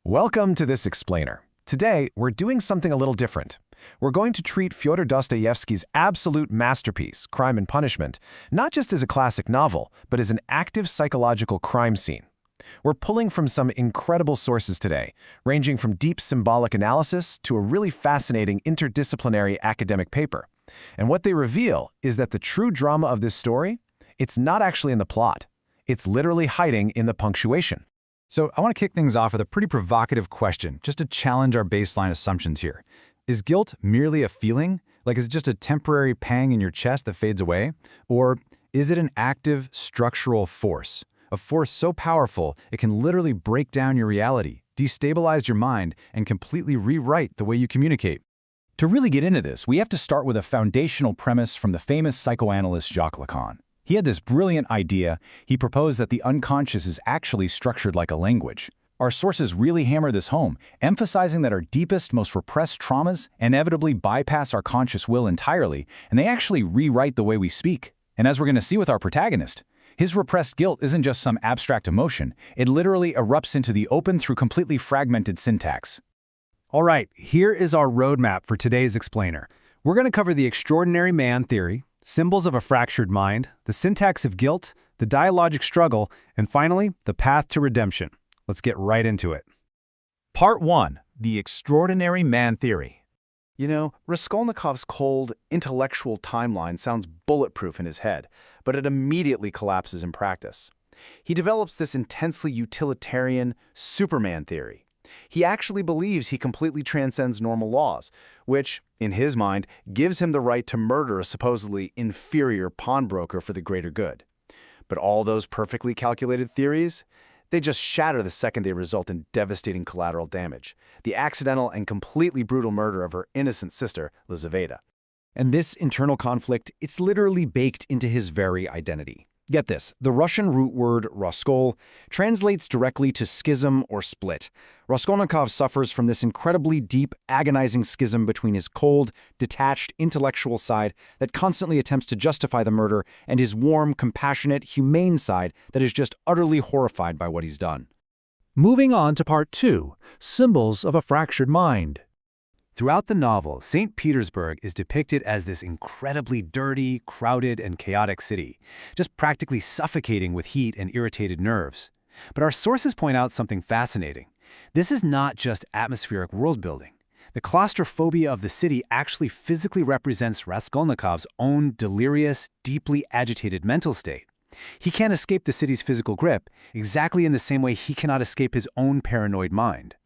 Welcome to this explainer. Today, we're doing something a little different. We're going to treat Fyodor Dostoevsky's absolute masterpiece, Crime and Punishment, not just as a classic novel, but as an active psychological crime scene. We're pulling from some incredible sources today, ranging from deep symbolic analysis to a really fascinating interdisciplinary academic paper. And what they reveal is that the true drama of this story, it's not actually in the plot. It's literally hiding in the punctuation. So I want to kick things off with a pretty provocative question, just to challenge our baseline assumptions here. Is guilt merely a feeling? Like, is it just a temporary pang in your chest that fades away? Or is it an active structural force? A force so powerful, it can literally break down your reality, destabilize your mind, and completely rewrite the way you communicate. To really get into this, we have to start with a foundational premise from the famous psychoanalyst Jacques Lacan. He had this brilliant idea. He proposed that the unconscious is actually structured like a language. Our sources really hammer this home, emphasizing that our deepest, most repressed traumas inevitably bypass our conscious will entirely, and they actually rewrite the way we speak. And as we're going to see with our protagonist, his repressed guilt isn't just some abstract emotion. It literally erupts into the open through completely fragmented syntax. All right, here is our roadmap for today's explainer. We're going to cover the extraordinary man theory, symbols of a fractured mind, the syntax of guilt, the dialogic struggle, and finally, the path to redemption. Let's get right into it. Part 1. The Extraordinary Man Theory. You know, Raskolnikov's cold, intellectual timeline sounds bulletproof in his head, but it immediately collapses in practice. He develops this intensely utilitarian Superman theory. He actually believes he completely transcends normal laws, which, in his mind, gives him the right to murder a supposedly inferior pawnbroker for the greater good. But all those perfectly calculated theories, they just shatter the second they result in devastating collateral damage, the accidental and completely brutal murder of her innocent sister, Lizaveta. And this internal conflict, it's literally baked into his very identity. Get this, the Russian root word Roskol translates directly to schism or split. Raskolnikov suffers from this incredibly deep, agonizing schism between his cold, detached, intellectual side that constantly attempts to justify the murder and his warm, compassionate, humane side that is just utterly horrified by what he's done. Moving on to Part 2, Symbols of a Fractured Mind. Throughout the novel, St. Petersburg is depicted as this incredibly dirty, crowded, and chaotic city, just practically suffocating with heat and irritated nerves. But our sources point out something fascinating. This is not just atmospheric world-building. The claustrophobia of the city actually physically represents Raskolnikov's own delirious, deeply agitated mental state. He can't escape the city's physical grip, exactly in the same way he cannot escape his own paranoid mind.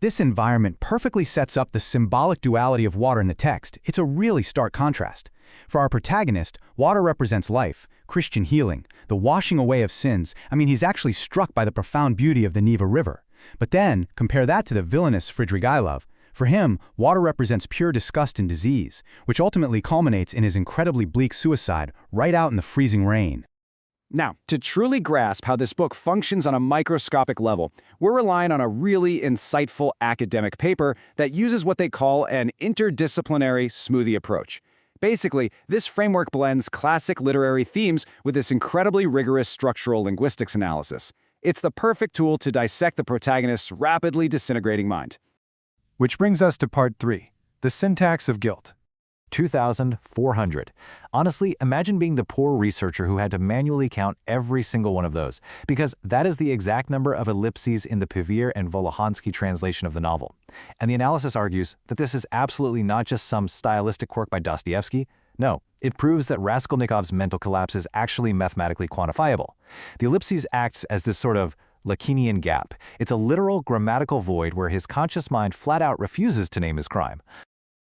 This environment perfectly sets up the symbolic duality of water in the text. It's a really stark contrast. For our protagonist, water represents life, Christian healing, the washing away of sins. He's actually struck by the profound beauty of the Neva River. But then, compare that to the villainous Fridrigailov. For him, water represents pure disgust and disease, which ultimately culminates in his incredibly bleak suicide right out in the freezing rain. Now, to truly grasp how this book functions on a microscopic level, we're relying on a really insightful academic paper that uses what they call an interdisciplinary smoothie approach. Basically, this framework blends classic literary themes with this incredibly rigorous structural linguistics analysis. It's the perfect tool to dissect the protagonist's rapidly disintegrating mind. Which brings us to Part 3, the syntax of guilt. 2,400. Honestly, imagine being the poor researcher who had to manually count every single one of those, because that is the exact number of ellipses in the Pevear and Volohansky translation of the novel. And the analysis argues that this is absolutely not just some stylistic quirk by Dostoevsky. No, it proves that Raskolnikov's mental collapse is actually mathematically quantifiable. The ellipses acts as this sort of Lacanian gap. It's a literal grammatical void where his conscious mind flat out refuses to name his crime.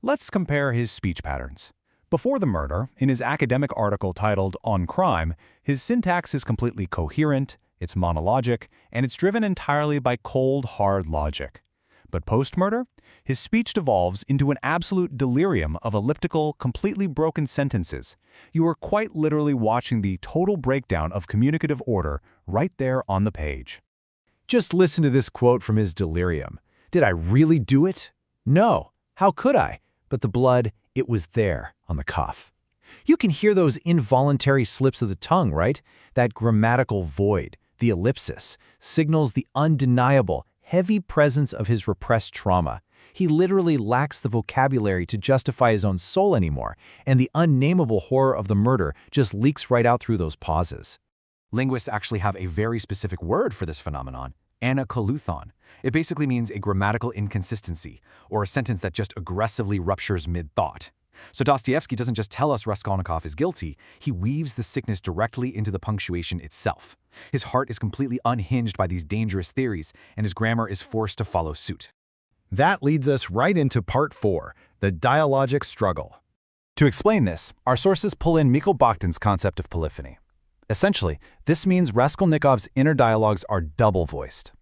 Let's compare his speech patterns. Before the murder, in his academic article titled On Crime, his syntax is completely coherent, it's monologic, and it's driven entirely by cold, hard logic. But post-murder, his speech devolves into an absolute delirium of elliptical, completely broken sentences. You are quite literally watching the total breakdown of communicative order right there on the page. Just listen to this quote from his delirium. Did I really do it? No. How could I? But the blood, it was there on the cuff. You can hear those involuntary slips of the tongue, right? That grammatical void, the ellipsis, signals the undeniable, heavy presence of his repressed trauma. He literally lacks the vocabulary to justify his own soul anymore, and the unnameable horror of the murder just leaks right out through those pauses. Linguists actually have a very specific word for this phenomenon, anakoluthon. It basically means a grammatical inconsistency, or a sentence that just aggressively ruptures mid-thought. So Dostoevsky doesn't just tell us Raskolnikov is guilty, he weaves the sickness directly into the punctuation itself. His heart is completely unhinged by these dangerous theories, and his grammar is forced to follow suit. That leads us right into part 4, the dialogic struggle. To explain this, our sources pull in Mikhail Bakhtin's concept of polyphony. Essentially, this means Raskolnikov's inner dialogues are double-voiced.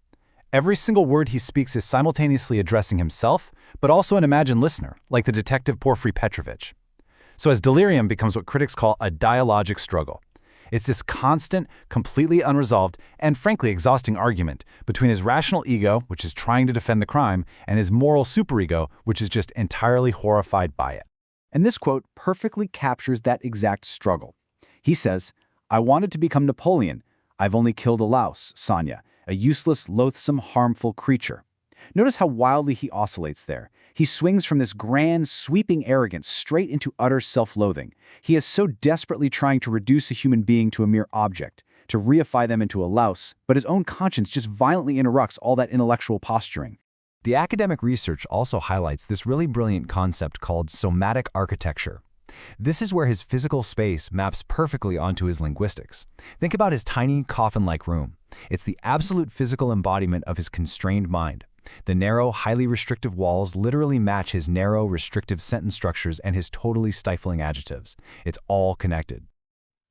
Every single word he speaks is simultaneously addressing himself, but also an imagined listener, like the detective Porfiry Petrovich. So as delirium becomes what critics call a dialogic struggle. It's this constant, completely unresolved, and frankly exhausting argument between his rational ego, which is trying to defend the crime, and his moral superego, which is just entirely horrified by it. And this quote perfectly captures that exact struggle. He says, "I wanted to become Napoleon. I've only killed a louse, Sonia, a useless, loathsome, harmful creature." Notice how wildly he oscillates there. He swings from this grand, sweeping arrogance straight into utter self-loathing. He is so desperately trying to reduce a human being to a mere object, to reify them into a louse, but his own conscience just violently interrupts all that intellectual posturing. The academic research also highlights this really brilliant concept called somatic architecture. This is where his physical space maps perfectly onto his linguistics. Think about his tiny, coffin-like room. It's the absolute physical embodiment of his constrained mind. The narrow, highly restrictive walls literally match his narrow, restrictive sentence structures and his totally stifling adjectives. It's all connected.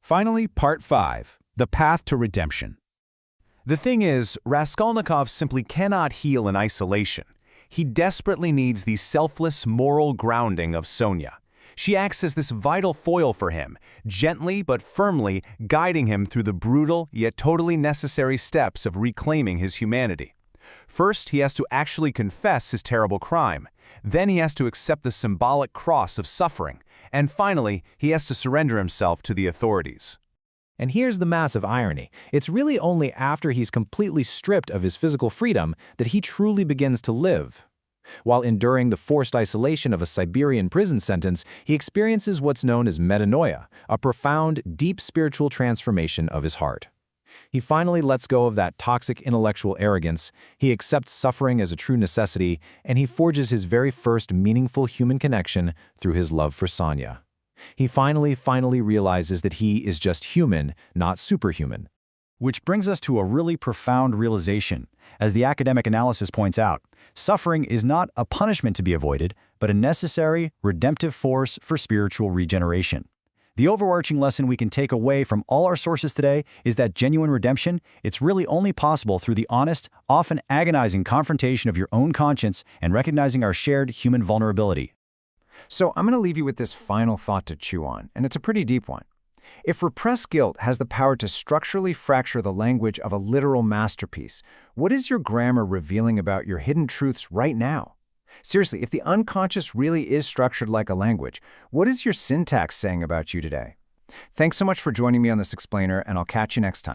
Finally, part 5, the path to redemption. The thing is, Raskolnikov simply cannot heal in isolation. He desperately needs the selfless moral grounding of Sonia. She acts as this vital foil for him, gently but firmly guiding him through the brutal yet totally necessary steps of reclaiming his humanity. First, he has to actually confess his terrible crime. Then he has to accept the symbolic cross of suffering. And finally, he has to surrender himself to the authorities. And here's the massive irony. It's really only after he's completely stripped of his physical freedom that he truly begins to live. While enduring the forced isolation of a Siberian prison sentence, he experiences what's known as metanoia, a profound, deep spiritual transformation of his heart. He finally lets go of that toxic intellectual arrogance, he accepts suffering as a true necessity, and he forges his very first meaningful human connection through his love for Sonia. He finally realizes that he is just human, not superhuman. Which brings us to a really profound realization. As the academic analysis points out, suffering is not a punishment to be avoided, but a necessary, redemptive force for spiritual regeneration. The overarching lesson we can take away from all our sources today is that genuine redemption, it's really only possible through the honest, often agonizing confrontation of your own conscience and recognizing our shared human vulnerability. So I'm going to leave you with this final thought to chew on, and it's a pretty deep one. If repressed guilt has the power to structurally fracture the language of a literal masterpiece, what is your grammar revealing about your hidden truths right now? Seriously, if the unconscious really is structured like a language, what is your syntax saying about you today? Thanks so much for joining me on this explainer, and I'll catch you next time.